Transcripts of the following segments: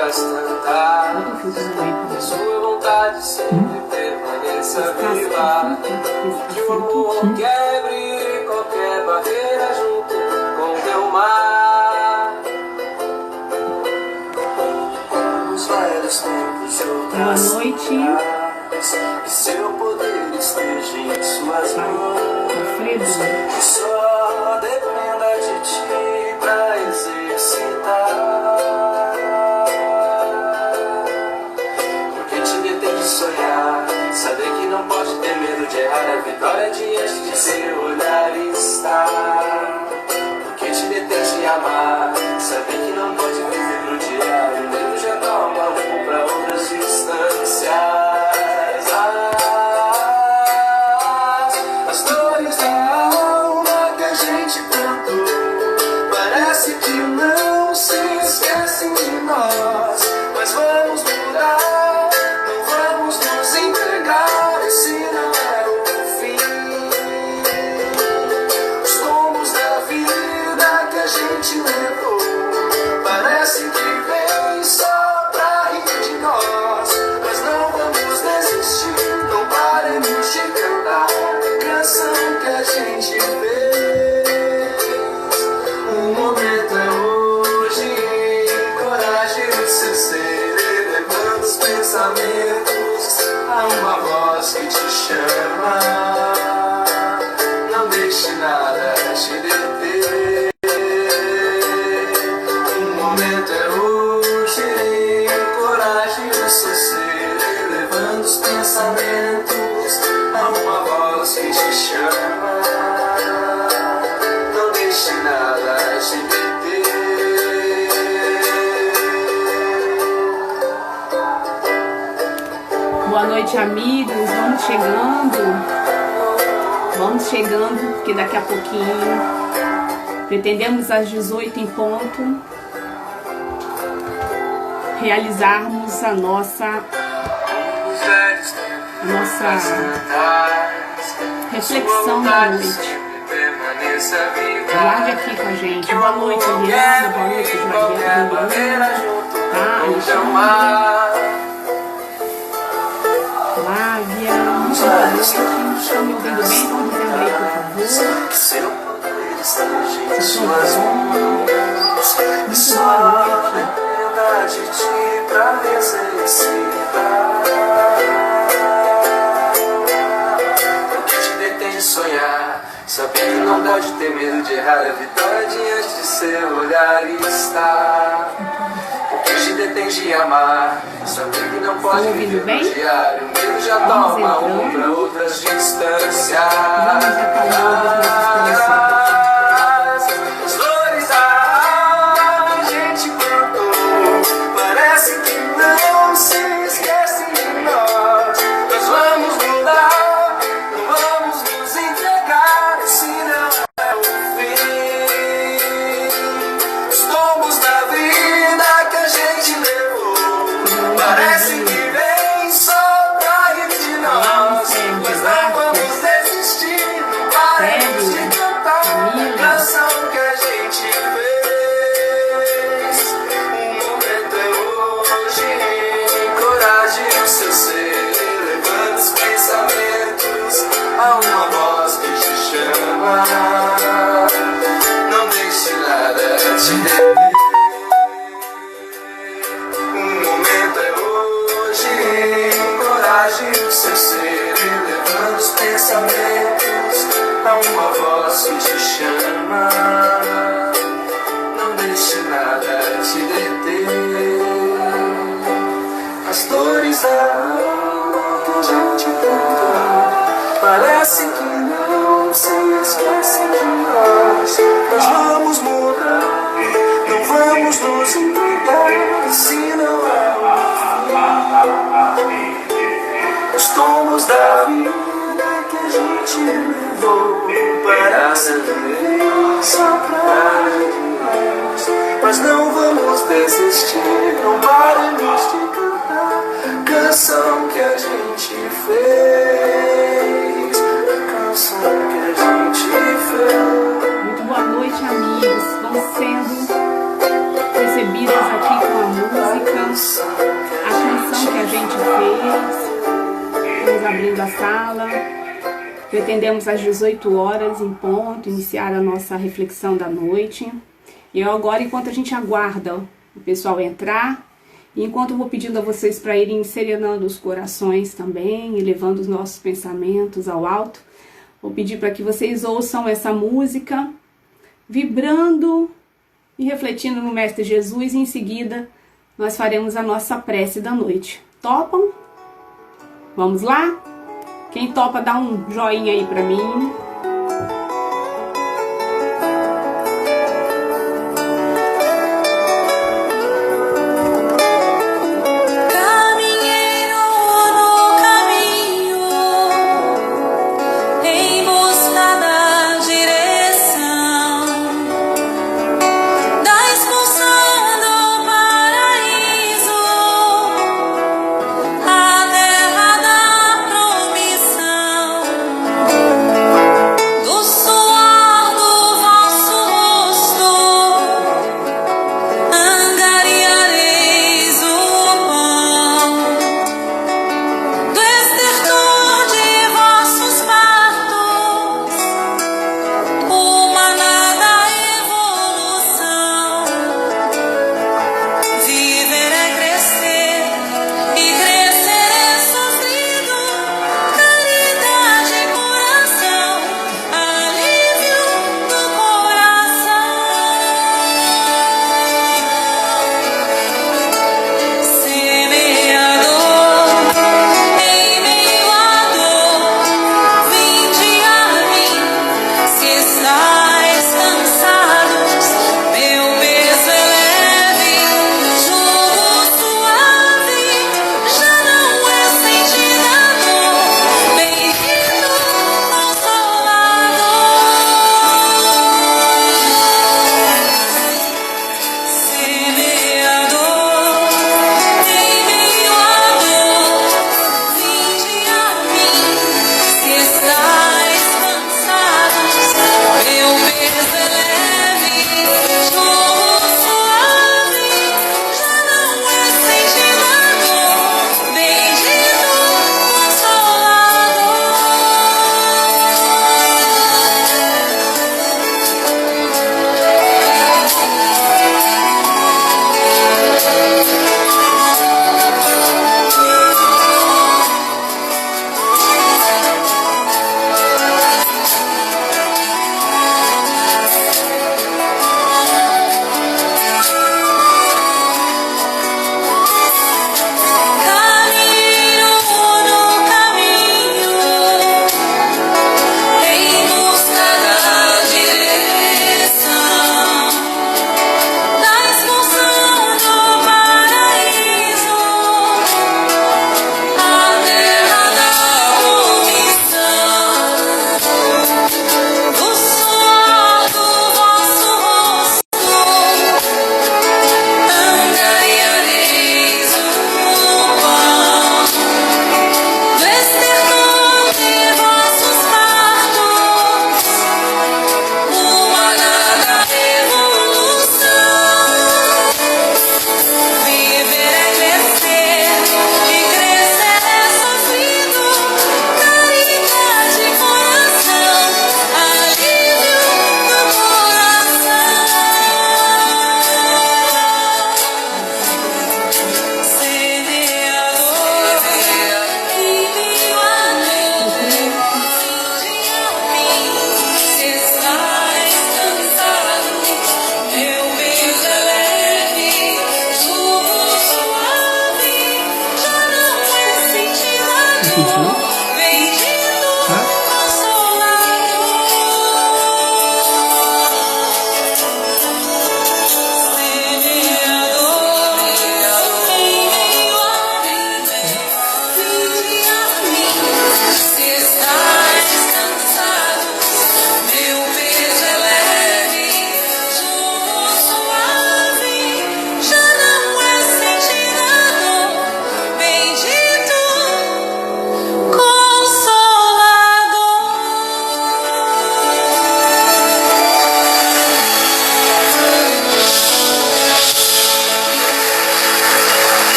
outras tantas. Sua vontade sempre permaneça viva. Que o amor quebre qualquer barreira junto com o teu mar. Como os velhos tempos de outras tantas, que seu poder esteja em suas mãos. Que só dependa de ti pra exercitar. Porque te detém de sonhar, saber que não pode ter medo de errar. A vitória diante de seu olhar está. Porque te detém de amar, saber que não pode viver no diário. O medo já toma rumo pra outras distâncias. As dores da alma que a gente plantou, parece que não se esquecem de nós. Mas vamos mudar, não vamos nos entregar. Esse não é o fim. Os tombos da vida que a gente levou, parece que vem só pra rir de nós. Mas não vamos desistir, não paremos de cantar a canção que a gente fez. O momento é hoje, encoraje o seu ser, elevando os pensamentos a uma voz que te chama. Não deixe nada te deter. O momento é hoje, encoraje o seu ser, elevando os pensamentos a uma voz que te chama. Não deixe nada te deter. Boa noite, amigos. Vamos chegando, porque daqui a pouquinho pretendemos às 18 em ponto realizarmos a nossa reflexão da noite. Guarde aqui com a gente. Boa noite, Eliana. Boa noite, Juliana. Flávia. Muito boa noite. Estão me ouvindo bem? Estão dizendo aí, por favor. Que seu poder esteja em suas mãos. Muito boa noite. Dependa de ti pra exercitar. O que te detém de sonhar, saber que não pode ter medo de errar. A vitória diante de seu olhar está. O que te detém de amar, saber que não pode viver no diário. O medo já toma rumo pra outras distâncias. As dores da alma a gente plantou, parece que não se esquecem de nós. Nós vamos mudar, não vamos nos entregar. Esse não é o fim. Os tombos da vida que a gente levou, parece que vem só pra rir de nós. Mas não vamos desistir, não paremos de cantar a canção que a gente fez. O momento é hoje, encoraje o seu ser, elevando os pensamentos a uma voz que te chama. Não deixe nada te deter. O momento é hoje, encoraje o seu ser, elevando os pensamentos a uma voz que te chama. Não deixe nada te deter. As dores da alma que a gente plantou, parece que não se esquecem de nós. Nós vamos mudar, não vamos nos entregar. Se não é o fim. Os tombos da vida que a gente levou, parece que vem só pra nós. Mas não vamos desistir, não paremos de cantar a canção que a gente fez. A canção que a gente fez. Muito boa noite, amigos. Vamos sendo recebidas aqui com a música. sala. Pretendemos às 18 horas em ponto iniciar a nossa reflexão da noite. E eu agora, enquanto a gente aguarda o pessoal entrar, e enquanto eu vou pedindo a vocês para irem serenando os corações também, e levando os nossos pensamentos ao alto, vou pedir para que vocês ouçam essa música, vibrando e refletindo no Mestre Jesus, e em seguida nós faremos a nossa prece da noite. Topam? Vamos lá? Quem topa, dá um joinha aí pra mim.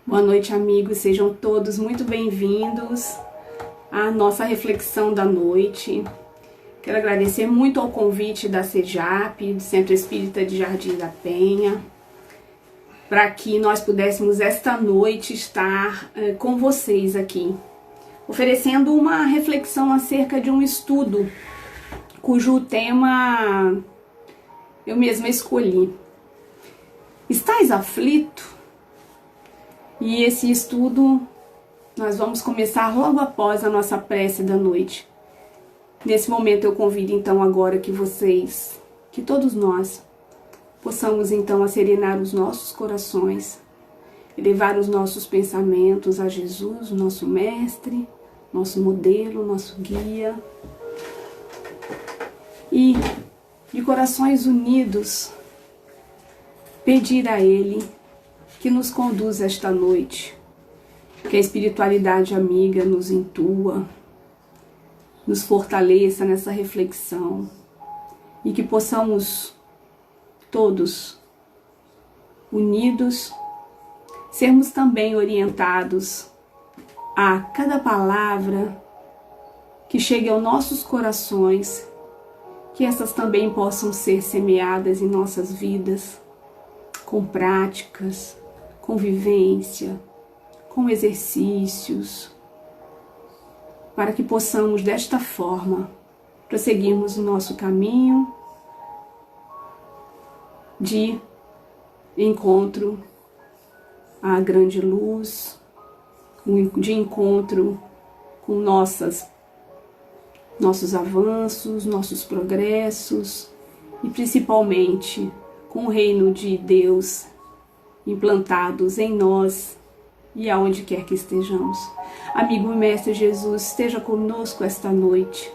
Boa noite, amigos. Sejam todos muito bem-vindos à nossa reflexão da noite. Quero agradecer muito ao convite da CEJAP, do Centro Espírita de Jardim da Penha, para que nós pudéssemos esta noite estar com vocês aqui, oferecendo uma reflexão acerca de um estudo cujo tema eu mesma escolhi. Estás aflito? E esse estudo nós vamos começar logo após a nossa prece da noite. Nesse momento eu convido então agora que vocês, que todos nós, possamos então acerenar os nossos corações, elevar os nossos pensamentos a Jesus, nosso mestre, nosso modelo, nosso guia, e de corações unidos pedir a Ele que nos conduza esta noite, que a espiritualidade amiga nos intua, nos fortaleça nessa reflexão e que possamos todos, unidos, sermos também orientados a cada palavra que chegue aos nossos corações, que essas também possam ser semeadas em nossas vidas, com práticas, com vivência, com exercícios, para que possamos desta forma prosseguirmos o nosso caminho de encontro à grande luz, de encontro com nossos avanços, nossos progressos e principalmente com o reino de Deus implantados em nós e aonde quer que estejamos. Amigo e Mestre Jesus, esteja conosco esta noite.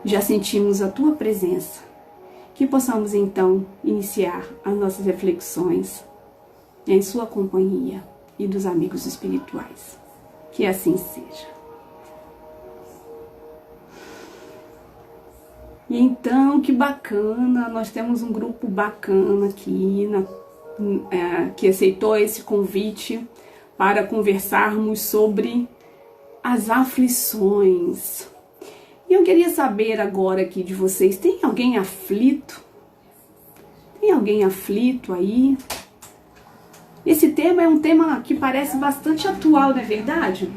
Já sentimos a Tua presença. Que possamos então iniciar as nossas reflexões em Sua companhia e dos amigos espirituais. Que assim seja. E então, que bacana, nós temos um grupo bacana aqui, que aceitou esse convite para conversarmos sobre as aflições. E eu queria saber agora aqui de vocês, tem alguém aflito? Tem alguém aflito aí? Esse tema é um tema que parece bastante atual, não é verdade?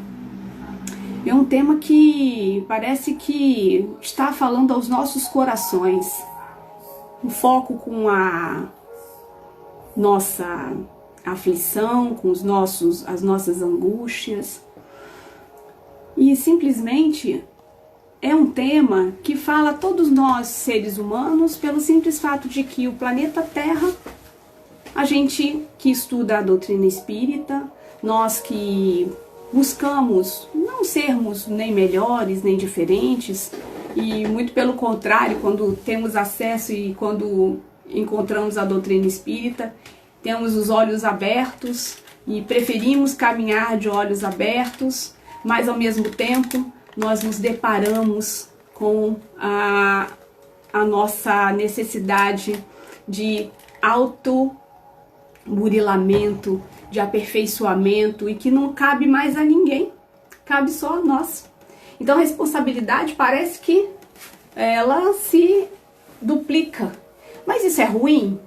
É um tema que parece que está falando aos nossos corações. O foco com a nossa aflição, com as nossas angústias. E simplesmente é um tema que fala a todos nós, seres humanos, pelo simples fato de que o planeta Terra, a gente que estuda a doutrina espírita, nós que buscamos não sermos nem melhores, nem diferentes, e muito pelo contrário, quando temos acesso e quando encontramos a doutrina espírita, temos os olhos abertos e preferimos caminhar de olhos abertos, mas ao mesmo tempo nós nos deparamos com a nossa necessidade de autoburilamento, de aperfeiçoamento, e que não cabe mais a ninguém, cabe só a nós. Então a responsabilidade parece que ela se duplica. Mas isso é ruim?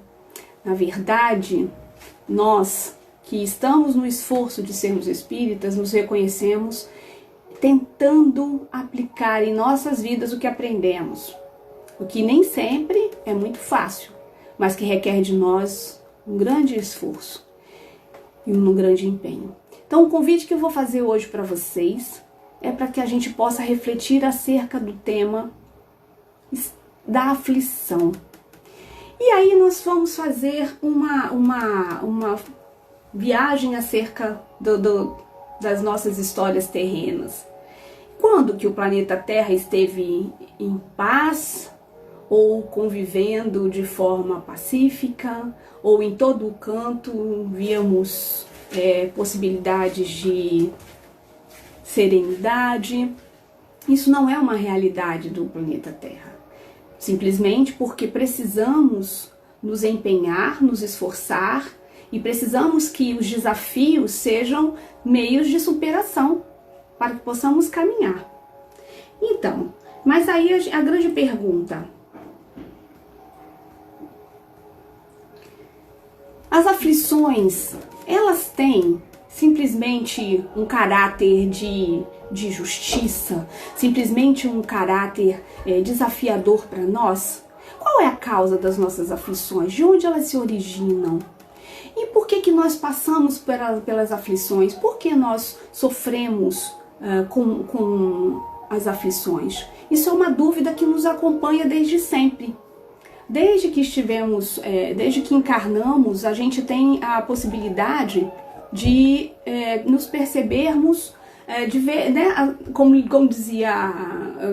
Na verdade, nós que estamos no esforço de sermos espíritas, nos reconhecemos tentando aplicar em nossas vidas o que aprendemos. O que nem sempre é muito fácil, mas que requer de nós um grande esforço e um grande empenho. Então o convite que eu vou fazer hoje para vocês é para que a gente possa refletir acerca do tema da aflição. E aí nós vamos fazer uma viagem acerca das nossas histórias terrenas. Quando que o planeta Terra esteve em paz, ou convivendo de forma pacífica, ou em todo o canto víamos possibilidades de serenidade. Isso não é uma realidade do planeta Terra. Simplesmente porque precisamos nos empenhar, nos esforçar E precisamos que os desafios sejam meios de superação para que possamos caminhar. Então, mas aí a grande pergunta: as aflições, elas têm simplesmente um caráter de justiça, simplesmente um caráter desafiador para nós? Qual é a causa das nossas aflições? De onde elas se originam? E por que nós passamos pelas aflições? Por que nós sofremos com as aflições? Isso é uma dúvida que nos acompanha desde sempre. Desde que encarnamos, a gente tem a possibilidade de nos percebermos, de ver, né, como dizia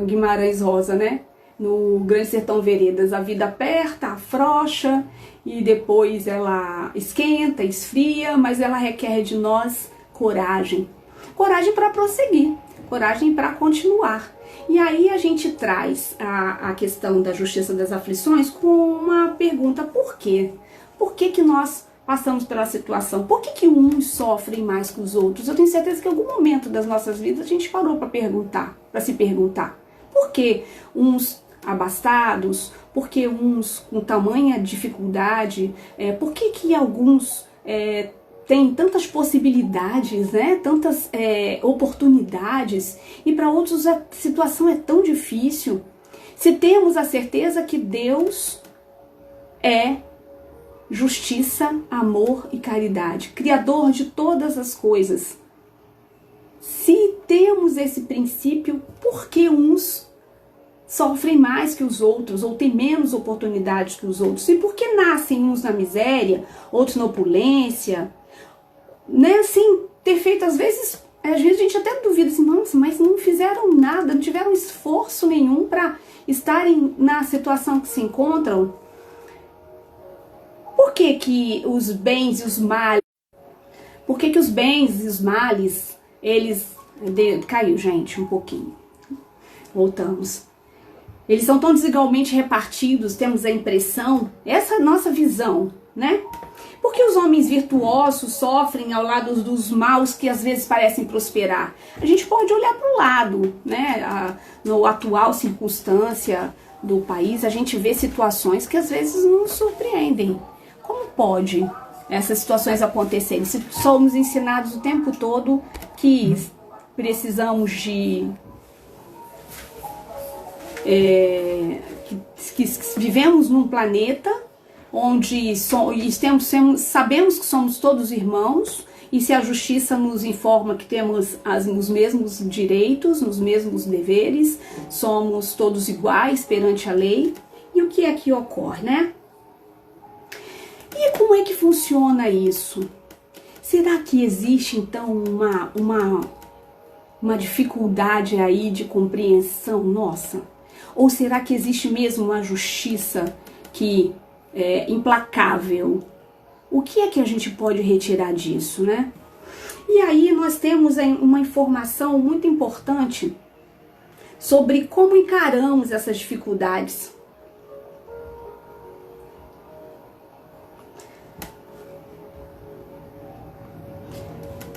Guimarães Rosa, né, no Grande Sertão Veredas: a vida aperta, afrouxa e depois ela esquenta, esfria, mas ela requer de nós coragem. Coragem para prosseguir, coragem para continuar. E aí a gente traz a questão da justiça das aflições com uma pergunta: por quê? Por que nós passamos pela situação? Por que uns sofrem mais que os outros? Eu tenho certeza que em algum momento das nossas vidas a gente parou para se perguntar. Por que uns abastados? Por que uns com tamanha dificuldade? Por que alguns têm tantas possibilidades, né? Tantas oportunidades, e para outros a situação é tão difícil? Se temos a certeza que Deus é justiça, amor e caridade, criador de todas as coisas, se temos esse princípio, por que uns sofrem mais que os outros, ou têm menos oportunidades que os outros? E por que nascem uns na miséria, outros na opulência? Né, assim, ter feito, às vezes a gente até duvida assim: nossa, mas não fizeram nada, não tiveram esforço nenhum para estarem na situação que se encontram. Por que os bens e os males, eles... Caiu, gente, um pouquinho. Voltamos. Eles são tão desigualmente repartidos, temos a impressão, essa é a nossa visão, né? Porque os homens virtuosos sofrem ao lado dos maus que às vezes parecem prosperar. A gente pode olhar para o lado, né? No atual circunstância do país, a gente vê situações que às vezes nos surpreendem. Como pode essas situações acontecerem se somos ensinados o tempo todo que precisamos de... que vivemos num planeta onde sabemos que somos todos irmãos, e se a justiça nos informa que temos os mesmos direitos, os mesmos deveres, somos todos iguais perante a lei. E o que é que ocorre, né? E como é que funciona isso? Será que existe então uma dificuldade aí de compreensão nossa? Ou será que existe mesmo uma justiça que é implacável? O que é que a gente pode retirar disso, né? E aí nós temos uma informação muito importante sobre como encaramos essas dificuldades.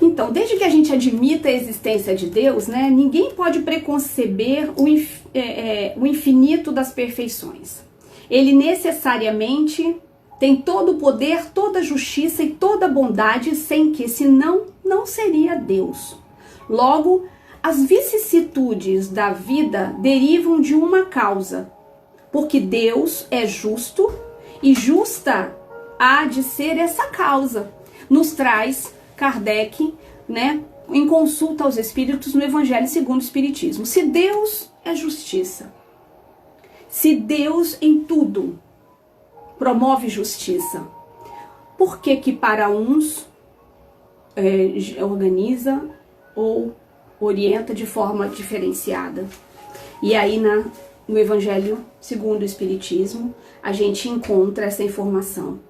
Então, desde que a gente admita a existência de Deus, né, ninguém pode preconceber o infinito das perfeições. Ele necessariamente tem todo o poder, toda a justiça e toda a bondade, sem que, senão, não seria Deus. Logo, as vicissitudes da vida derivam de uma causa, porque Deus é justo e justa há de ser essa causa. Nos traz Kardec, né, em consulta aos Espíritos no Evangelho segundo o Espiritismo. Se Deus é justiça, se Deus em tudo promove justiça, por que para uns organiza ou orienta de forma diferenciada? E aí no Evangelho segundo o Espiritismo a gente encontra essa informação.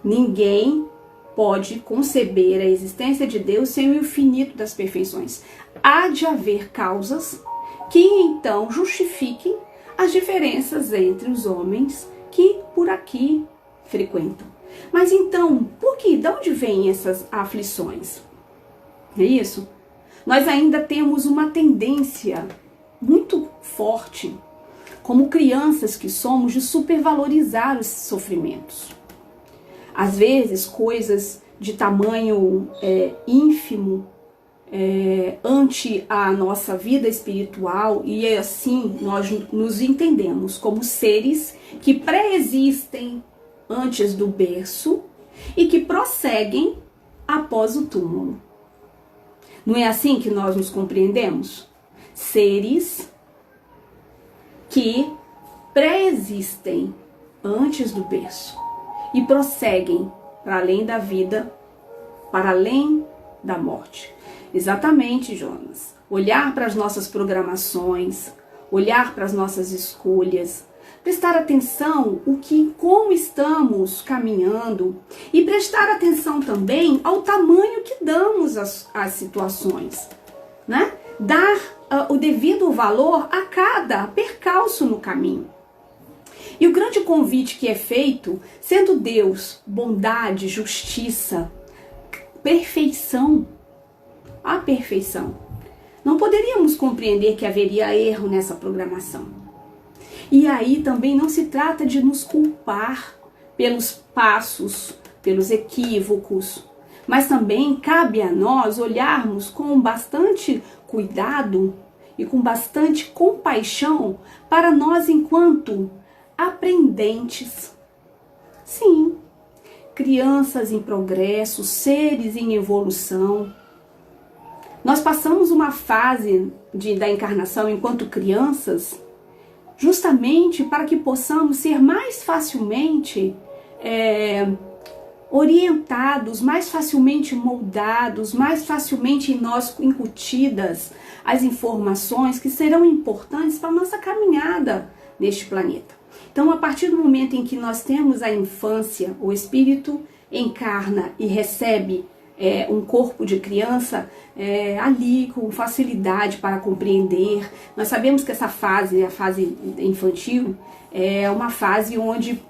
Ninguém pode conceber a existência de Deus sem o infinito das perfeições. Há de haver causas que então justifiquem as diferenças entre os homens que por aqui frequentam. Mas então, por que? De onde vêm essas aflições? É isso? Nós ainda temos uma tendência muito forte, como crianças que somos, de supervalorizar os sofrimentos. Às vezes, coisas de tamanho ínfimo ante a nossa vida espiritual, e assim nós nos entendemos como seres que pré-existem antes do berço e que prosseguem após o túmulo. Não é assim que nós nos compreendemos? Seres que pré-existem antes do berço e prosseguem para além da vida, para além da morte. Exatamente, Jonas. Olhar para as nossas programações, olhar para as nossas escolhas, prestar atenção como estamos caminhando e prestar atenção também ao tamanho que damos às situações, né? Dar o devido valor a cada percalço no caminho. E o grande convite que é feito, sendo Deus bondade, justiça, perfeição, a perfeição, não poderíamos compreender que haveria erro nessa programação. E aí também não se trata de nos culpar pelos passos, pelos equívocos, mas também cabe a nós olharmos com bastante cuidado e com bastante compaixão para nós enquanto aprendentes. Sim, crianças em progresso, seres em evolução. Nós passamos uma fase da encarnação enquanto crianças justamente para que possamos ser mais facilmente orientados, mais facilmente moldados, mais facilmente em nós incutidas as informações que serão importantes para a nossa caminhada neste planeta. Então, a partir do momento em que nós temos a infância, o espírito encarna e recebe um corpo de criança ali com facilidade para compreender. Nós sabemos que essa fase, a fase infantil, é uma fase onde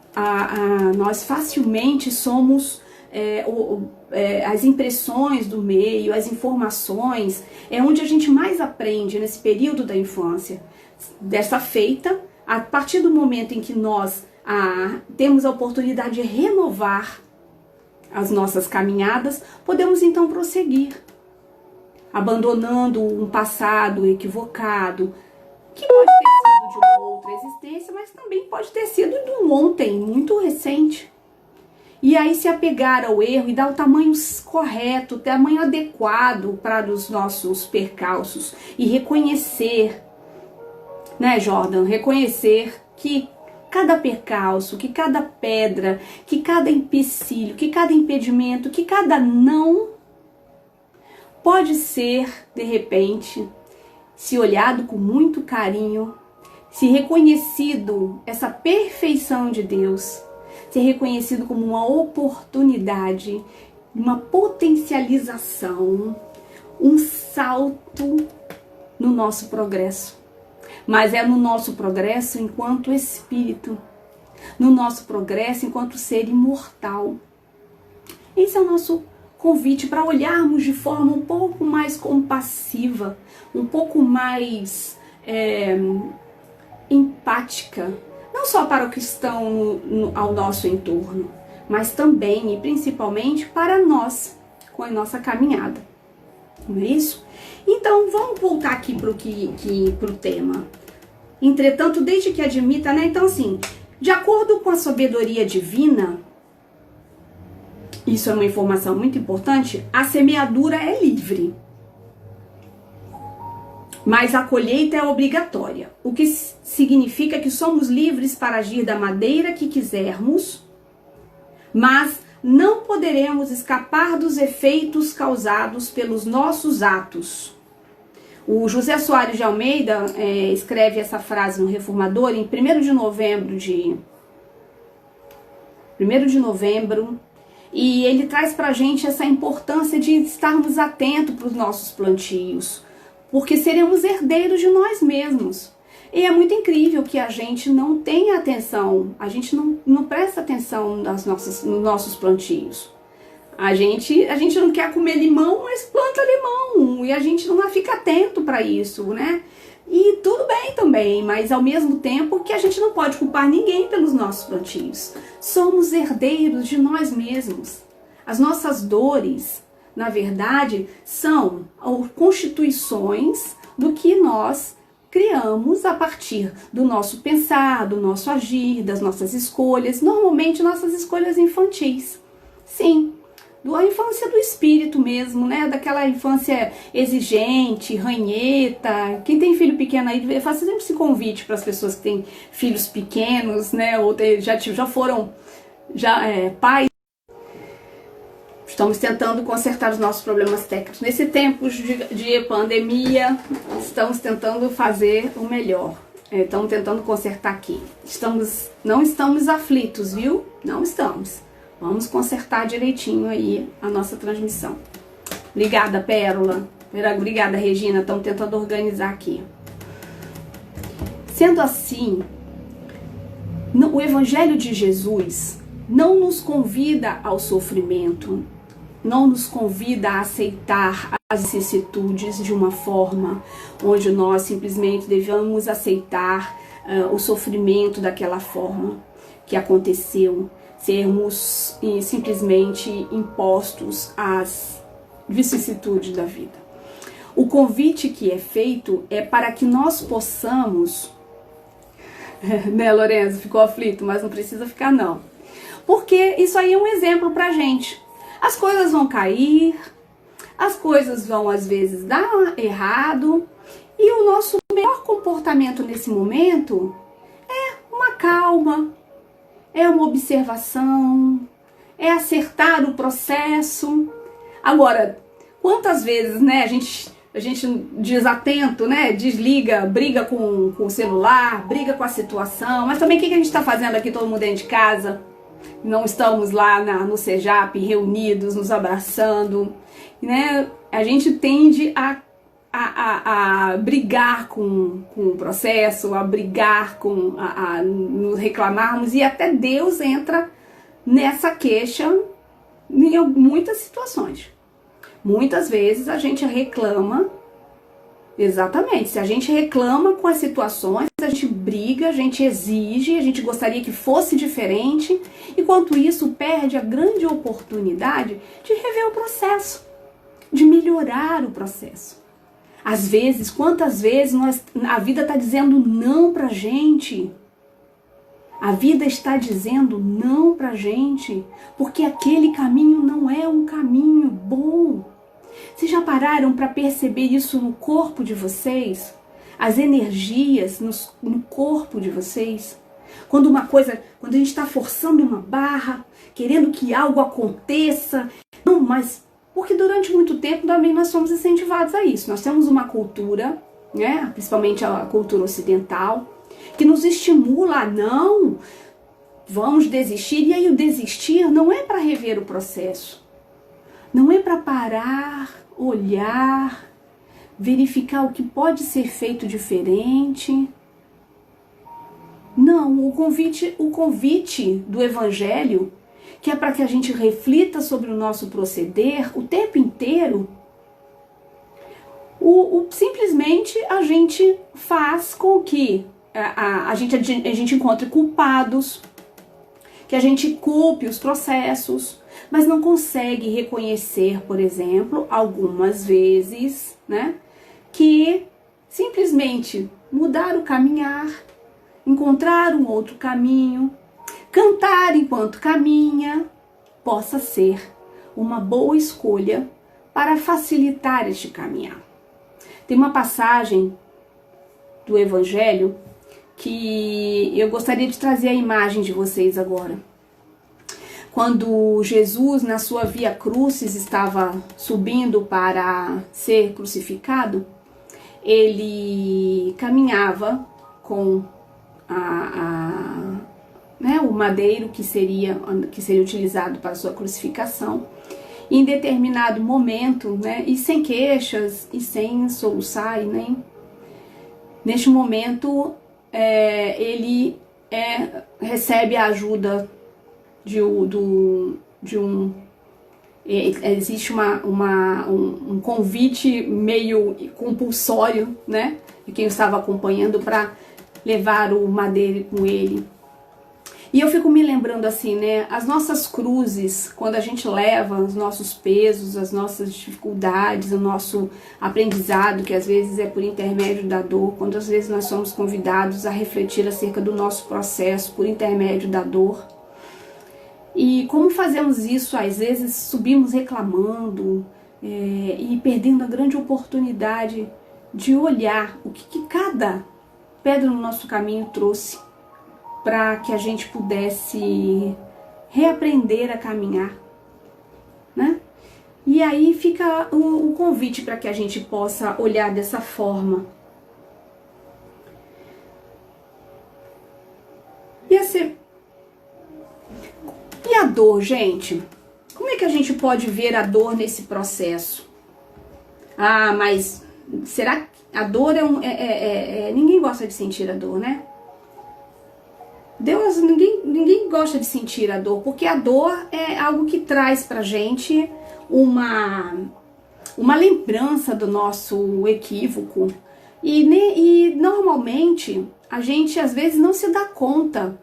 nós facilmente somos as impressões do meio, as informações, é onde a gente mais aprende nesse período da infância. Dessa feita, a partir do momento em que nós temos a oportunidade de renovar as nossas caminhadas, podemos então prosseguir, abandonando um passado equivocado, que pode ter sido de uma outra existência, mas também pode ter sido de um ontem, muito recente. E aí se apegar ao erro e dar o tamanho correto, o tamanho adequado para os nossos percalços e reconhecer, né, Jordan? Reconhecer que cada percalço, que cada pedra, que cada empecilho, que cada impedimento, que cada não pode ser, de repente, se olhado com muito carinho, se reconhecido essa perfeição de Deus, ser reconhecido como uma oportunidade, uma potencialização, um salto no nosso progresso. Mas é no nosso progresso enquanto espírito, no nosso progresso enquanto ser imortal. Esse é o nosso convite para olharmos de forma um pouco mais compassiva, um pouco mais empática, não só para o que estão ao nosso entorno, mas também e principalmente para nós, com a nossa caminhada. Não é isso? Então, vamos voltar aqui para o tema. Entretanto, desde que admita, né? Então, assim, de acordo com a sabedoria divina, isso é uma informação muito importante, a semeadura é livre, mas a colheita é obrigatória, o que significa que somos livres para agir da maneira que quisermos, mas não poderemos escapar dos efeitos causados pelos nossos atos. O José Soares de Almeida escreve essa frase no Reformador em 1º de novembro, e ele traz pra gente essa importância de estarmos atentos para os nossos plantios, porque seremos herdeiros de nós mesmos. E é muito incrível que a gente não tenha atenção, a gente não presta atenção nos nossos plantios. A gente não quer comer limão, mas planta limão, e a gente não fica atento para isso, né? E tudo bem também, mas ao mesmo tempo que a gente não pode culpar ninguém pelos nossos plantios. Somos herdeiros de nós mesmos. As nossas dores, na verdade, são constituições do que nós criamos a partir do nosso pensar, do nosso agir, das nossas escolhas, normalmente nossas escolhas infantis. Sim, da infância do espírito mesmo, né? Daquela infância exigente, ranheta. Quem tem filho pequeno aí, faça sempre esse convite para as pessoas que têm filhos pequenos, né? Ou já foram pais. Estamos tentando consertar os nossos problemas técnicos. Nesse tempo de pandemia, estamos tentando fazer o melhor. Estamos tentando consertar aqui. Não estamos aflitos, viu? Não estamos. Vamos consertar direitinho aí a nossa transmissão. Obrigada, Pérola. Obrigada, Regina. Estamos tentando organizar aqui. Sendo assim, o Evangelho de Jesus não nos convida ao sofrimento, não nos convida a aceitar as vicissitudes de uma forma onde nós simplesmente devemos aceitar o sofrimento daquela forma que aconteceu, sermos simplesmente impostos às vicissitudes da vida. O convite que é feito é para que nós possamos, né, Lorenzo? Ficou aflito, mas não precisa ficar não. Porque isso aí é um exemplo pra gente. As coisas vão cair, as coisas vão às vezes dar errado, e o nosso melhor comportamento nesse momento é uma calma, é uma observação, é acertar o processo. Agora, quantas vezes, né, a gente desatento, né, desliga, briga com o celular, briga com a situação, mas também o que a gente está fazendo aqui todo mundo dentro de casa? Não estamos lá no CEJAP reunidos, nos abraçando, né? A gente tende a brigar com o processo, a brigar a nos reclamarmos, e até Deus entra nessa queixa em muitas situações. Muitas vezes a gente reclama, exatamente, se a gente reclama com as situações, a gente briga, a gente exige, a gente gostaria que fosse diferente, enquanto isso perde a grande oportunidade de rever o processo, de melhorar o processo. Às vezes, quantas vezes a vida está dizendo não pra gente? A vida está dizendo não pra gente, porque aquele caminho não é um caminho bom. Vocês já pararam para perceber isso no corpo de vocês? As energias no corpo de vocês? Quando a gente está forçando uma barra, querendo que algo aconteça, não, mas porque durante muito tempo também nós somos incentivados a isso. Nós temos uma cultura, né, principalmente a cultura ocidental, que nos estimula a não, vamos desistir. E aí o desistir não é para rever o processo, não é para parar, olhar, verificar o que pode ser feito diferente. Não, o convite do Evangelho, que é para que a gente reflita sobre o nosso proceder o tempo inteiro, simplesmente a gente faz com que a gente encontre culpados, que a gente culpe os processos, mas não consegue reconhecer, por exemplo, algumas vezes, né, que simplesmente mudar o caminhar, encontrar um outro caminho, cantar enquanto caminha, possa ser uma boa escolha para facilitar este caminhar. Tem uma passagem do Evangelho que eu gostaria de trazer a imagem de vocês agora. Quando Jesus, na sua via crucis, estava subindo para ser crucificado, ele caminhava com o madeiro que seria utilizado para a sua crucificação. E em determinado momento, né, e sem queixas, e sem soluçar, neste momento ele recebe a ajuda existe um convite meio compulsório, né, de quem estava acompanhando para levar o madeiro com ele. E eu fico me lembrando assim, né, as nossas cruzes, quando a gente leva os nossos pesos, as nossas dificuldades, o nosso aprendizado, que às vezes é por intermédio da dor, quando às vezes nós somos convidados a refletir acerca do nosso processo por intermédio da dor. E como fazemos isso, às vezes subimos reclamando e perdendo a grande oportunidade de olhar o que cada pedra no nosso caminho trouxe para que a gente pudesse reaprender a caminhar, né? E aí fica o convite para que a gente possa olhar dessa forma. E a dor, gente? Como é que a gente pode ver a dor nesse processo? Ah, mas será que a dor ninguém gosta de sentir a dor, né? Ninguém gosta de sentir a dor, porque a dor é algo que traz pra gente uma lembrança do nosso equívoco. E normalmente a gente às vezes não se dá conta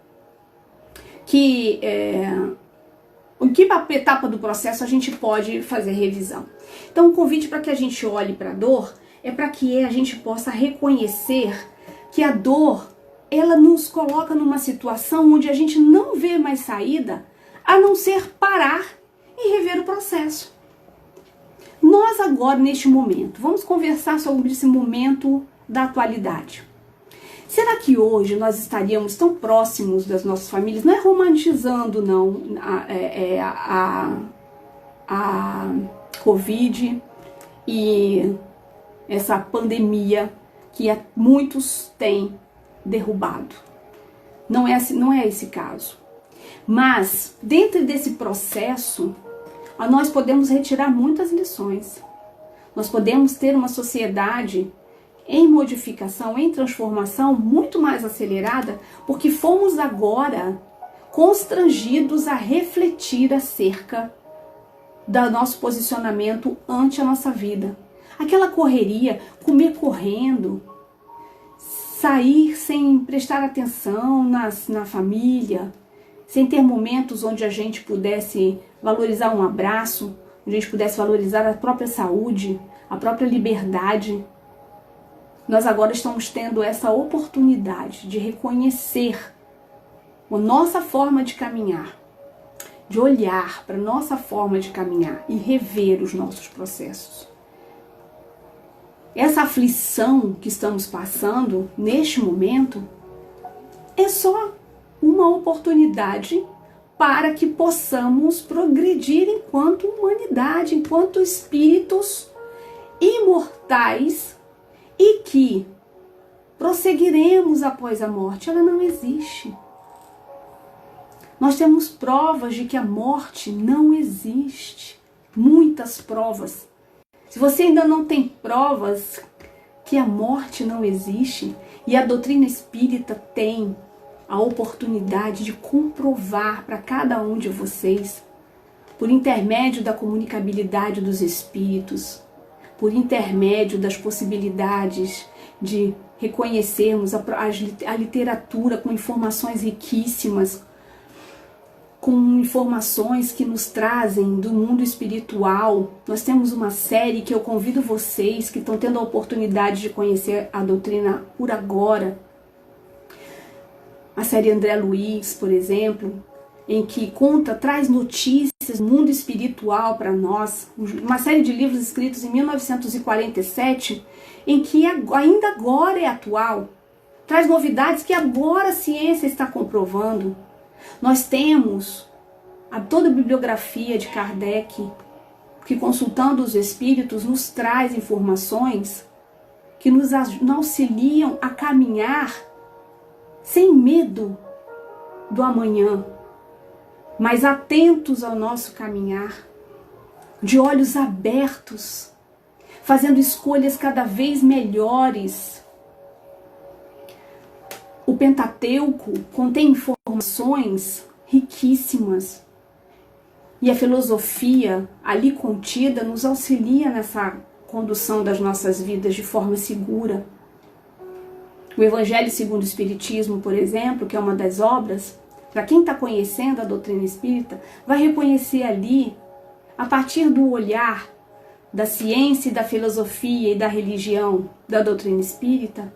que em que etapa do processo a gente pode fazer revisão. Então o convite para que a gente olhe para a dor é para que a gente possa reconhecer que a dor, ela nos coloca numa situação onde a gente não vê mais saída, a não ser parar e rever o processo. Nós agora, neste momento, vamos conversar sobre esse momento da atualidade. Será que hoje nós estaríamos tão próximos das nossas famílias? Não é romantizando, não, a Covid e essa pandemia que muitos têm derrubado. Não é esse caso. Mas, dentro desse processo, nós podemos retirar muitas lições. Nós podemos ter uma sociedade em modificação, em transformação, muito mais acelerada, porque fomos agora constrangidos a refletir acerca do nosso posicionamento ante a nossa vida. Aquela correria, comer correndo, sair sem prestar atenção na família, sem ter momentos onde a gente pudesse valorizar um abraço, onde a gente pudesse valorizar a própria saúde, a própria liberdade. Nós agora estamos tendo essa oportunidade de reconhecer a nossa forma de caminhar, de olhar para a nossa forma de caminhar e rever os nossos processos. Essa aflição que estamos passando neste momento é só uma oportunidade para que possamos progredir enquanto humanidade, enquanto espíritos imortais, e que prosseguiremos após a morte. Ela não existe. Nós temos provas de que a morte não existe. Muitas provas. Se você ainda não tem provas que a morte não existe, e a doutrina espírita tem a oportunidade de comprovar para cada um de vocês, por intermédio da comunicabilidade dos espíritos, por intermédio das possibilidades de reconhecermos a literatura com informações riquíssimas, com informações que nos trazem do mundo espiritual. Nós temos uma série que eu convido vocês que estão tendo a oportunidade de conhecer a doutrina por agora. A série André Luiz, por exemplo, em que traz notícias do mundo espiritual para nós, uma série de livros escritos em 1947, em que ainda agora é atual, traz novidades que agora a ciência está comprovando. Nós temos toda a bibliografia de Kardec, que consultando os espíritos nos traz informações que nos auxiliam a caminhar sem medo do amanhã, mas atentos ao nosso caminhar, de olhos abertos, fazendo escolhas cada vez melhores. O Pentateuco contém informações riquíssimas. E a filosofia ali contida nos auxilia nessa condução das nossas vidas de forma segura. O Evangelho segundo o Espiritismo, por exemplo, que é uma das obras, para quem está conhecendo a doutrina espírita, vai reconhecer ali, a partir do olhar da ciência e da filosofia e da religião da doutrina espírita,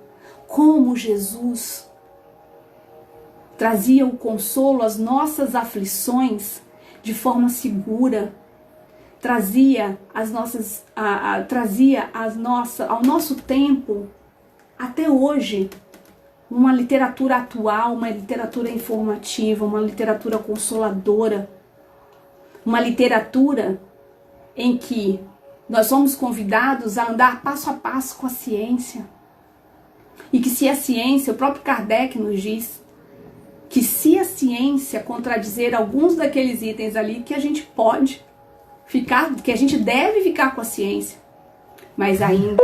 como Jesus trazia o consolo às nossas aflições de forma segura, trazia ao nosso tempo, até hoje, uma literatura atual, uma literatura informativa, uma literatura consoladora, uma literatura em que nós somos convidados a andar passo a passo com a ciência. E que se a ciência, o próprio Kardec nos diz, que se a ciência contradizer alguns daqueles itens ali, que a gente pode ficar, que a gente deve ficar com a ciência, mas ainda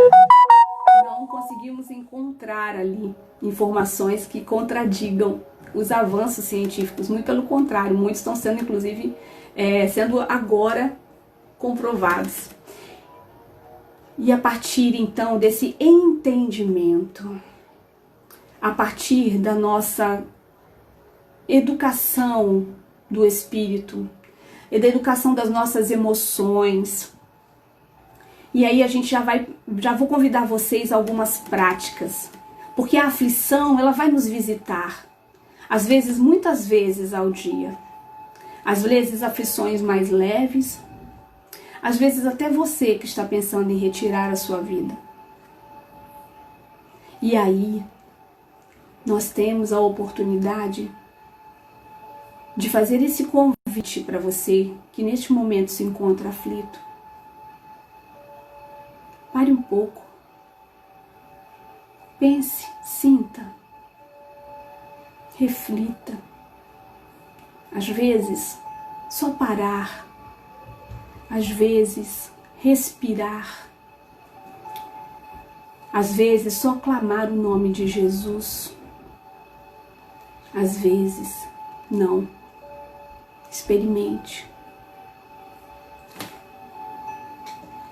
não conseguimos encontrar ali informações que contradigam os avanços científicos. Muito pelo contrário, muitos estão sendo, inclusive, sendo agora comprovados. E a partir, então, desse entendimento, a partir da nossa educação do espírito e da educação das nossas emoções. E aí a gente já vou convidar vocês a algumas práticas, porque a aflição, ela vai nos visitar, às vezes, muitas vezes ao dia. Às vezes aflições mais leves, às vezes até você que está pensando em retirar a sua vida. E aí nós temos a oportunidade de fazer esse convite para você que neste momento se encontra aflito. Pare um pouco. Pense, sinta. Reflita. Às vezes, só parar. Às vezes, respirar. Às vezes, só clamar o nome de Jesus. Às vezes, não. Experimente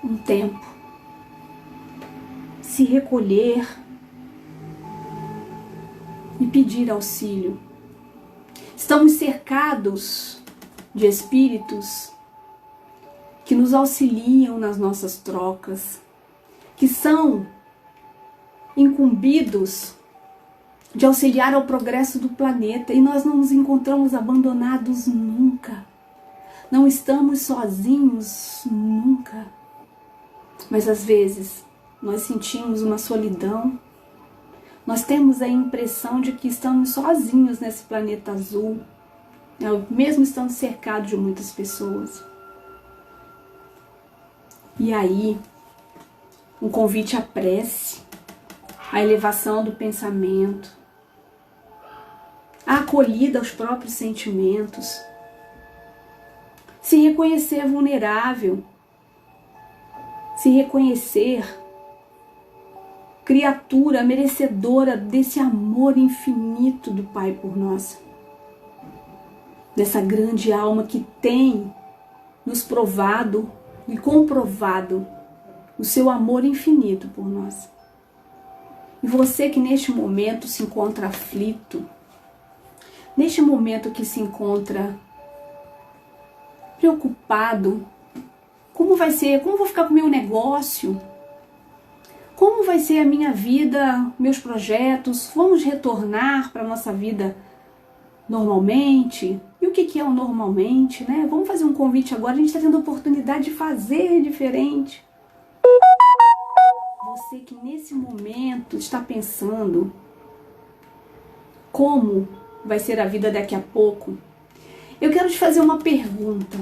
um tempo, se recolher e pedir auxílio. Estamos cercados de espíritos que nos auxiliam nas nossas trocas, que são incumbidos de auxiliar ao progresso do planeta, e nós não nos encontramos abandonados nunca. Não estamos sozinhos nunca. Mas às vezes nós sentimos uma solidão. Nós temos a impressão de que estamos sozinhos nesse planeta azul, mesmo estando cercados de muitas pessoas. E aí, um convite à prece, à elevação do pensamento, a acolhida aos próprios sentimentos, se reconhecer vulnerável, se reconhecer criatura merecedora desse amor infinito do Pai por nós, dessa grande alma que tem nos provado e comprovado o seu amor infinito por nós. E você que neste momento se encontra aflito, neste momento que se encontra preocupado, como vai ser, como vou ficar com o meu negócio, como vai ser a minha vida, meus projetos, vamos retornar para a nossa vida normalmente? E o que é o normalmente, né? Vamos fazer um convite agora, a gente está tendo a oportunidade de fazer diferente. Você que nesse momento está pensando como vai ser a vida daqui a pouco, eu quero te fazer uma pergunta.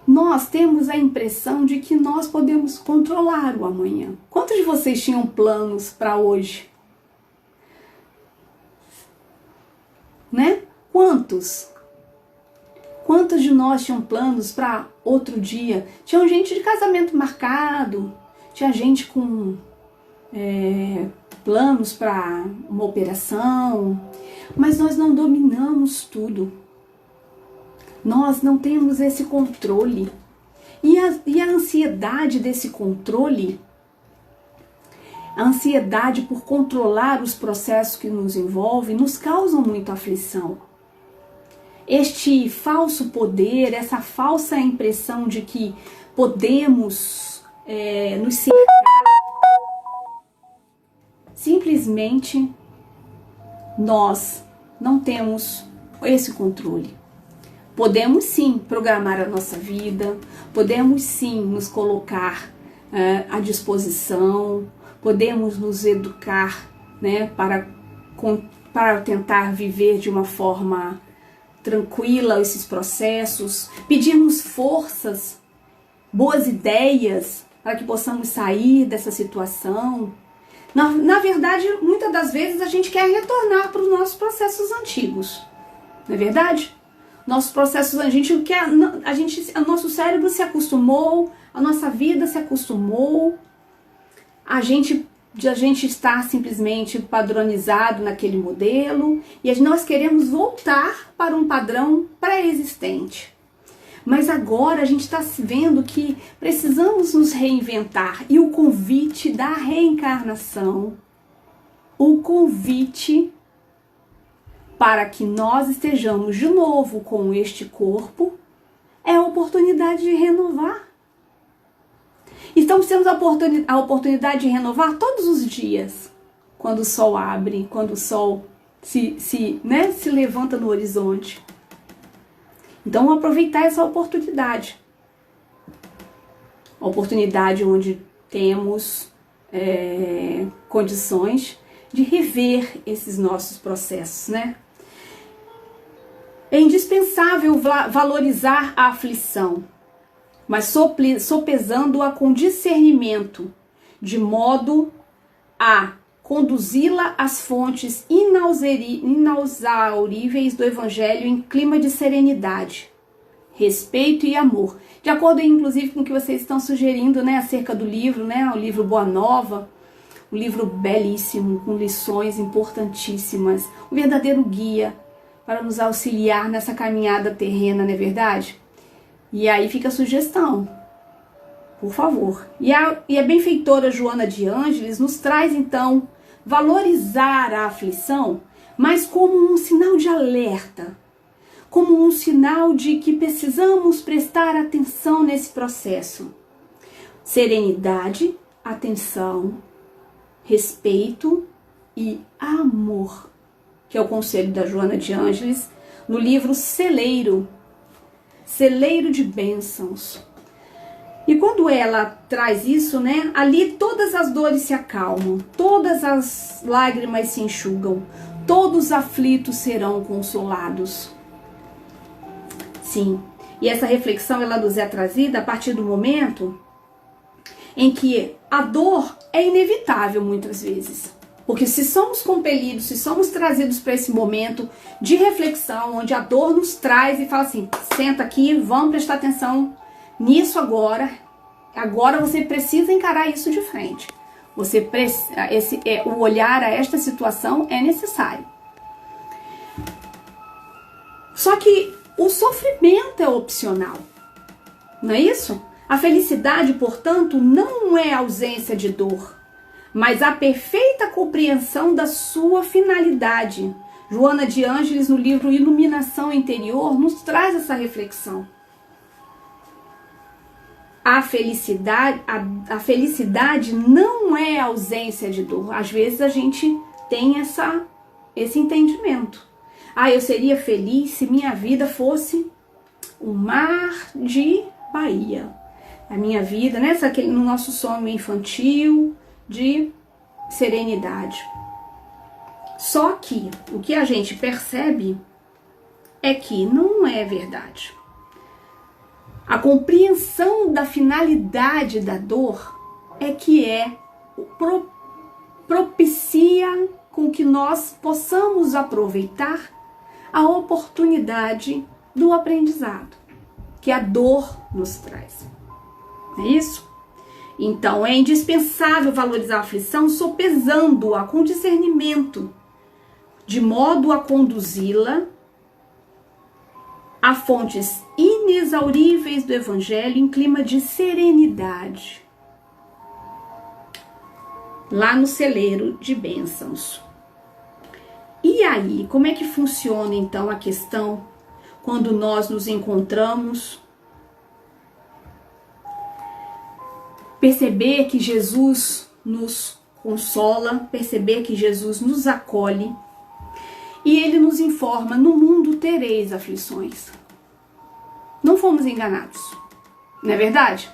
Nós temos a impressão de que nós podemos controlar o amanhã. Quantos de vocês tinham planos para hoje? Né? Quantos? Quantos de nós tinham planos para outro dia? Tinha gente de casamento marcado, tinha gente com planos para uma operação, mas nós não dominamos tudo. Nós não temos esse controle. E a ansiedade desse controle, a ansiedade por controlar os processos que nos envolvem, nos causam muita aflição. Este falso poder, essa falsa impressão de que podemos nos cercar, simplesmente nós não temos esse controle. Podemos sim programar a nossa vida, podemos sim nos colocar à disposição, podemos nos educar, né, para tentar viver de uma forma tranquila esses processos, pedirmos forças, boas ideias para que possamos sair dessa situação. Na verdade, muitas das vezes a gente quer retornar para os nossos processos antigos, não é verdade? Nossos processos, o nosso cérebro se acostumou, a nossa vida se acostumou, a gente está simplesmente padronizado naquele modelo e nós queremos voltar para um padrão pré-existente. Mas agora a gente está vendo que precisamos nos reinventar e o convite da reencarnação, o convite para que nós estejamos de novo com este corpo, é a oportunidade de renovar. Estamos tendo a oportunidade de renovar todos os dias, quando o sol abre, quando o sol se levanta no horizonte. Então, aproveitar essa oportunidade. A oportunidade onde temos condições de rever esses nossos processos, né? É indispensável valorizar a aflição, mas sopesando-a com discernimento, de modo a conduzi-la às fontes inexauríveis do Evangelho em clima de serenidade, respeito e amor. De acordo, inclusive, com o que vocês estão sugerindo, né, acerca do livro, né, o livro Boa Nova, um livro belíssimo, com lições importantíssimas, um verdadeiro guia para nos auxiliar nessa caminhada terrena, não é verdade? E aí fica a sugestão, por favor. E a benfeitora Joana de Ângeles nos traz, então, valorizar a aflição, mas como um sinal de alerta, como um sinal de que precisamos prestar atenção nesse processo. Serenidade, atenção, respeito e amor, que é o conselho da Joana de Ângeles, no livro Celeiro de Bênçãos. E quando ela traz isso, né, ali todas as dores se acalmam, todas as lágrimas se enxugam, todos os aflitos serão consolados. Sim, e essa reflexão ela nos é trazida a partir do momento em que a dor é inevitável muitas vezes. Porque se somos compelidos, se somos trazidos para esse momento de reflexão, onde a dor nos traz e fala assim, senta aqui, vamos prestar atenção nisso agora você precisa encarar isso de frente. O olhar a esta situação é necessário. Só que o sofrimento é opcional, não é isso? A felicidade, portanto, não é ausência de dor, mas a perfeita compreensão da sua finalidade. Joana de Ângeles, no livro Iluminação Interior, nos traz essa reflexão. A felicidade não é ausência de dor. Às vezes a gente tem esse entendimento. Eu seria feliz se minha vida fosse um mar de Bahia. A minha vida, né, no nosso sonho infantil de serenidade. Só que o que a gente percebe é que não é verdade. A compreensão da finalidade da dor é que propicia com que nós possamos aproveitar a oportunidade do aprendizado que a dor nos traz. É isso? Então, é indispensável valorizar a aflição, sopesando-a com discernimento, de modo a conduzi-la a fontes inexauríveis do Evangelho em clima de serenidade, lá no celeiro de bênçãos. E aí, como é que funciona então a questão quando nós nos encontramos? Perceber que Jesus nos consola, perceber que Jesus nos acolhe, e ele nos informa: no mundo tereis aflições. Não fomos enganados, não é verdade?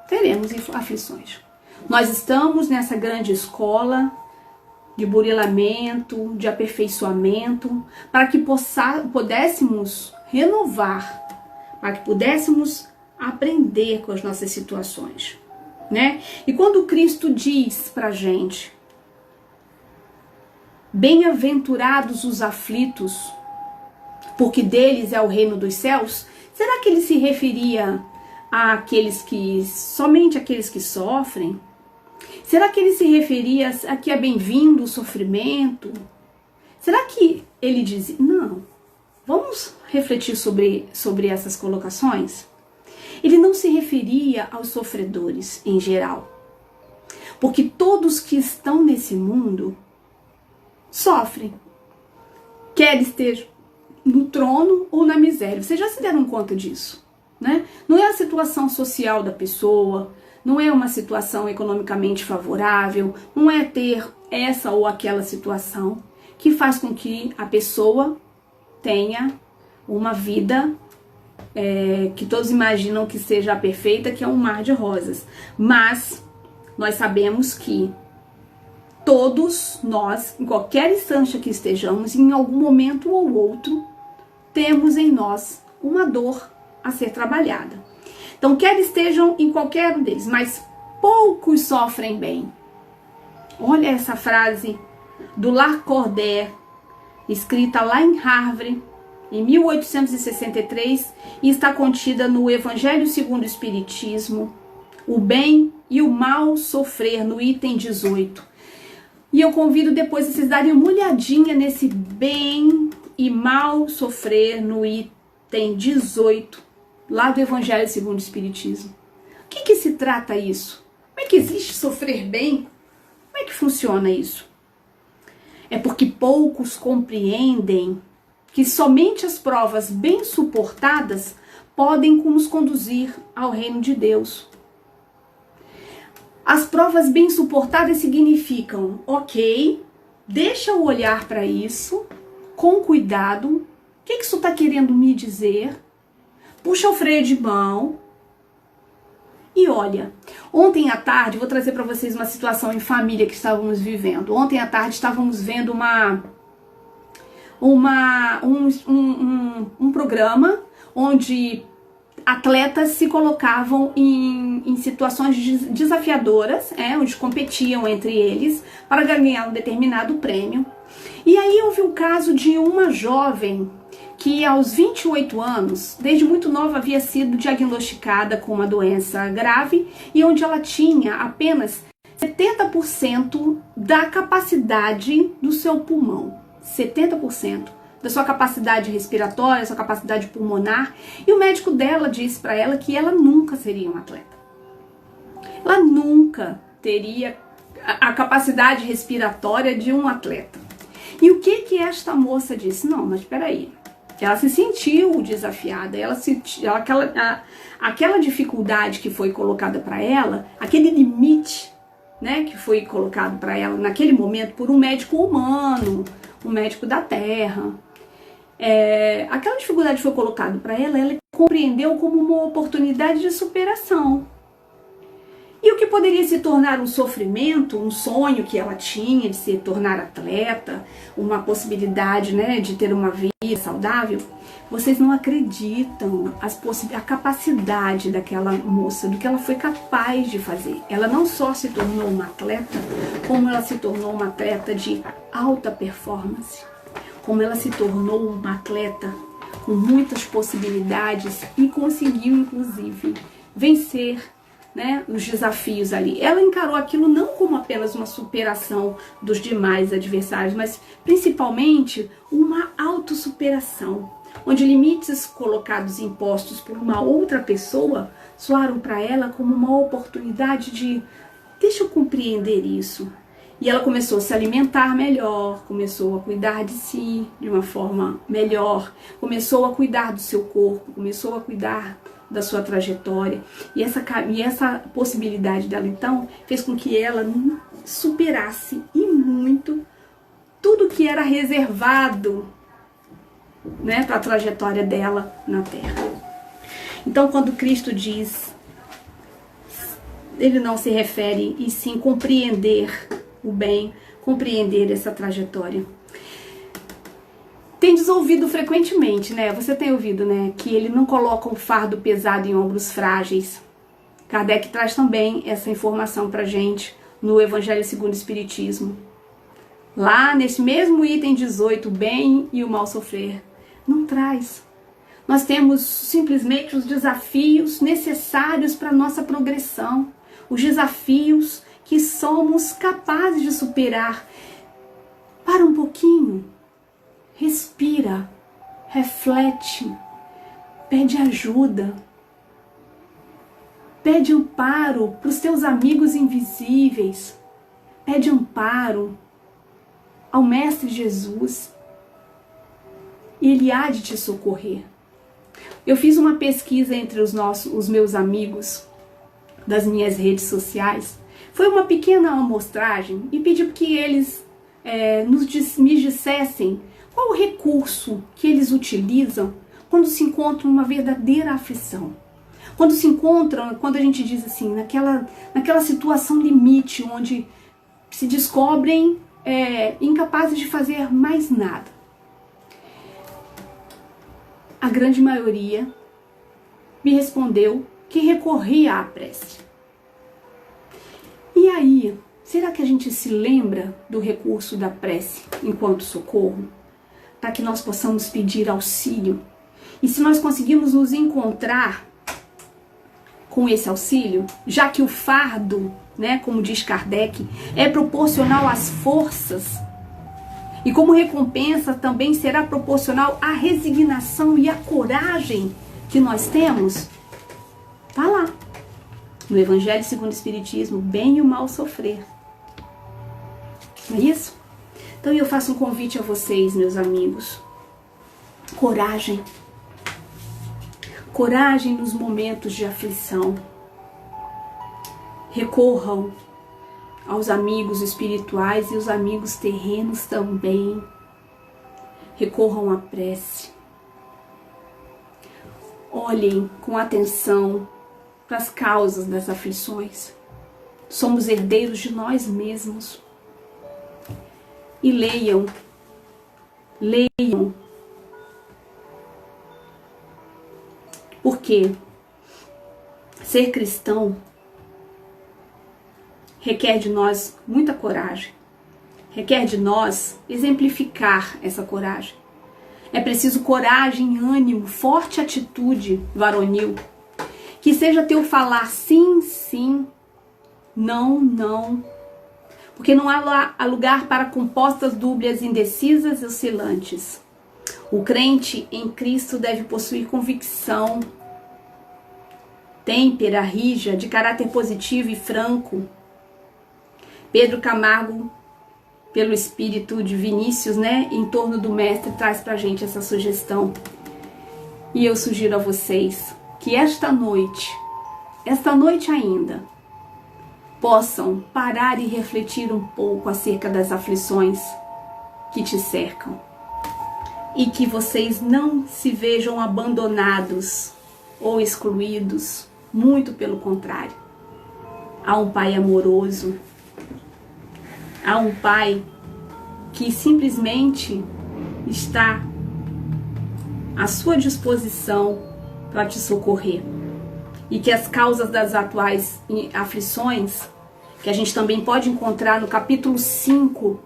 Teremos aflições. Nós estamos nessa grande escola de burilamento, de aperfeiçoamento, para que pudéssemos renovar, para que pudéssemos aprender com as nossas situações, né? E quando Cristo diz pra gente: bem-aventurados os aflitos, porque deles é o reino dos céus, será que ele se referia somente àqueles que sofrem? Será que ele se referia a que é bem-vindo o sofrimento? Será que ele dizia? Não. Vamos refletir sobre essas colocações? Ele não se referia aos sofredores em geral, porque todos que estão nesse mundo sofrem, quer estejam no trono ou na miséria. Vocês já se deram conta disso, né? Não é a situação social da pessoa, não é uma situação economicamente favorável, não é ter essa ou aquela situação que faz com que a pessoa tenha uma vida que todos imaginam que seja perfeita, que é um mar de rosas. Mas nós sabemos que todos nós, em qualquer instância que estejamos, em algum momento ou outro, temos em nós uma dor a ser trabalhada. Então, quer estejam em qualquer um deles, mas poucos sofrem bem. Olha essa frase do Lacordaire, escrita lá em Harvard, em 1863, e está contida no Evangelho segundo o Espiritismo, o bem e o mal sofrer, no item 18. E eu convido depois vocês darem uma olhadinha nesse bem e mal sofrer no item 18, lá do Evangelho segundo o Espiritismo. O que se trata isso? Como é que existe sofrer bem? Como é que funciona isso? É porque poucos compreendem que somente as provas bem suportadas podem nos conduzir ao reino de Deus. As provas bem suportadas significam: ok, deixa eu olhar para isso com cuidado. O que isso está querendo me dizer? Puxa o freio de mão. E olha, ontem à tarde, vou trazer para vocês uma situação em família que estávamos vivendo. Ontem à tarde estávamos vendo um programa onde atletas se colocavam em situações desafiadoras, onde competiam entre eles para ganhar um determinado prêmio. E aí houve o caso de uma jovem que aos 28 anos, desde muito nova, havia sido diagnosticada com uma doença grave e onde ela tinha apenas 70% da capacidade do seu pulmão. 70% da sua capacidade respiratória, sua capacidade pulmonar, e o médico dela disse para ela que ela nunca seria uma atleta. Ela nunca teria a capacidade respiratória de um atleta. E o que esta moça disse? Não, mas espera aí. Ela se sentiu desafiada, aquela dificuldade que foi colocada para ela, aquele limite, né, que foi colocado para ela naquele momento por um médico humano, um médico da Terra. Aquela dificuldade foi colocada para ela compreendeu como uma oportunidade de superação. E o que poderia se tornar um sofrimento, um sonho que ela tinha de se tornar atleta, uma possibilidade, né, de ter uma vida saudável, vocês não acreditam a capacidade daquela moça, do que ela foi capaz de fazer. Ela não só se tornou uma atleta, como ela se tornou uma atleta de alta performance, como ela se tornou uma atleta com muitas possibilidades e conseguiu, inclusive, vencer né, os desafios ali. Ela encarou aquilo não como apenas uma superação dos demais adversários, mas principalmente uma autossuperação, onde limites colocados e impostos por uma outra pessoa soaram para ela como uma oportunidade de deixa eu compreender isso. E ela começou a se alimentar melhor, começou a cuidar de si de uma forma melhor, começou a cuidar do seu corpo, começou a cuidar da sua trajetória. E essa possibilidade dela, então, fez com que ela superasse e muito tudo que era reservado, né, para a trajetória dela na Terra. Então, quando Cristo diz, ele não se refere e sim compreender o bem, compreender essa trajetória. Tendes ouvido frequentemente, né? Você tem ouvido, né? Que ele não coloca um fardo pesado em ombros frágeis. Kardec traz também essa informação pra gente no Evangelho segundo o Espiritismo. Lá nesse mesmo item 18, o bem e o mal sofrer, não traz. Nós temos simplesmente os desafios necessários para a nossa progressão, os desafios que somos capazes de superar. Para um pouquinho, respira, reflete, pede ajuda, pede amparo para os teus amigos invisíveis, pede amparo ao Mestre Jesus, e Ele há de te socorrer. Eu fiz uma pesquisa entre os meus amigos das minhas redes sociais. Foi uma pequena amostragem e pedi que eles me dissessem qual o recurso que eles utilizam quando se encontram numa verdadeira aflição. Quando se encontram, quando a gente diz assim, naquela situação limite, onde se descobrem incapazes de fazer mais nada. A grande maioria me respondeu que recorria à prece. E aí, será que a gente se lembra do recurso da prece enquanto socorro? Para que nós possamos pedir auxílio. E se nós conseguirmos nos encontrar com esse auxílio, já que o fardo, né, como diz Kardec, é proporcional às forças, e como recompensa também será proporcional à resignação e à coragem que nós temos, tá lá, no Evangelho segundo o Espiritismo, bem e o mal sofrer. Não é isso? Então eu faço um convite a vocês, meus amigos. Coragem. Coragem nos momentos de aflição. Recorram aos amigos espirituais e os amigos terrenos também. Recorram à prece. Olhem com atenção para as causas das aflições. Somos herdeiros de nós mesmos. E leiam. Porque ser cristão requer de nós muita coragem. Requer de nós exemplificar essa coragem. É preciso coragem, ânimo, forte atitude varonil. Que seja teu falar sim, sim, não, não. Porque não há lugar para compostas dúbias, indecisas e oscilantes. O crente em Cristo deve possuir convicção, têmpera, rija, de caráter positivo e franco. Pedro Camargo, pelo espírito de Vinícius, né, em torno do mestre, traz pra gente essa sugestão. E eu sugiro a vocês que esta noite ainda, possam parar e refletir um pouco acerca das aflições que te cercam. E que vocês não se vejam abandonados ou excluídos, muito pelo contrário. Há um Pai amoroso, há um Pai que simplesmente está à sua disposição para te socorrer. E que as causas das atuais aflições, que a gente também pode encontrar no capítulo 5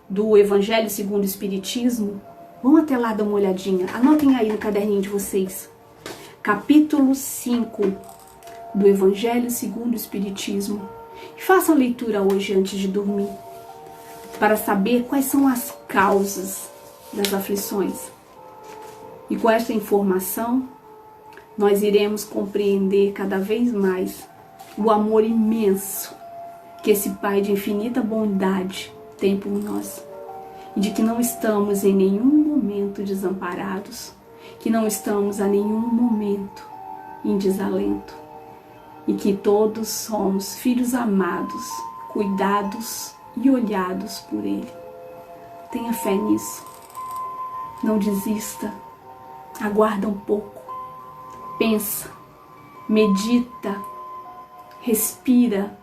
do Evangelho segundo o Espiritismo, vão até lá dar uma olhadinha, anotem aí no caderninho de vocês. Capítulo 5 do Evangelho segundo o Espiritismo. E faça a leitura hoje antes de dormir, para saber quais são as causas das aflições. E com esta informação, nós iremos compreender cada vez mais o amor imenso que esse Pai de infinita bondade tem por nós. E de que não estamos em nenhum momento desamparados, que não estamos a nenhum momento em desalento. E que todos somos filhos amados, cuidados e olhados por Ele. Tenha fé nisso. Não desista. Aguarda um pouco. Pensa. Medita. Respira.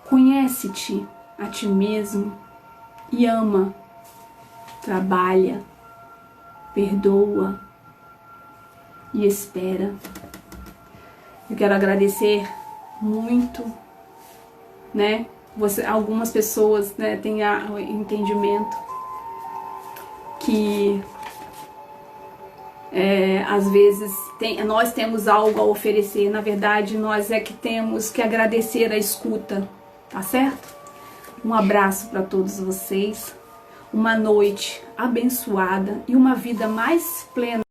Conhece-te a ti mesmo e ama. Trabalha. Perdoa. E espera. Eu quero agradecer muito, né? Algumas pessoas, né, têm o entendimento que às vezes nós temos algo a oferecer. Na verdade, nós é que temos que agradecer a escuta, tá certo? Um abraço para todos vocês, uma noite abençoada e uma vida mais plena.